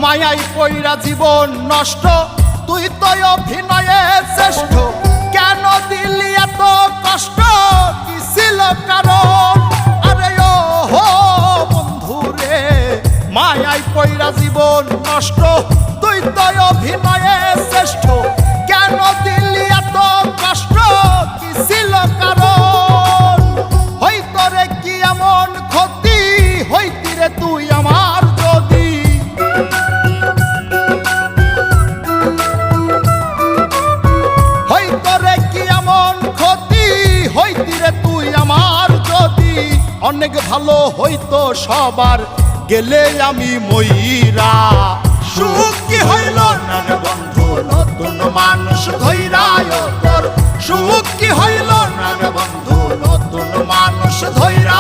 মায়াই পইরা জীবন নষ্ট, তুই তো অভিনয়ে শ্রেষ্ঠ। কেন দিলি এত কষ্ট, কি ছিল কারণ? আরে ও হো বন্ধু রে, মায়াই পইরা জীবন নষ্ট, তুই তো অভিনয়ে শ্রেষ্ঠ। কেন দিলি এত কষ্ট, কি ছিল কারণ? হইতো রে কি এমন ক্ষতি, হইতি রে তুই আমার যদি। হইতো রে কি এমন ক্ষতি, হইতি রে তুই আমার যদি। অনেক ভালো হইতো সবার, গেলে আমি ময়রা। সুখ কি হইল না রে বন্ধু, নতুন মানুষ ধৈরায় তোর। সুখ কি হইল না রে বন্ধু, নতুন মানুষ ধৈরা।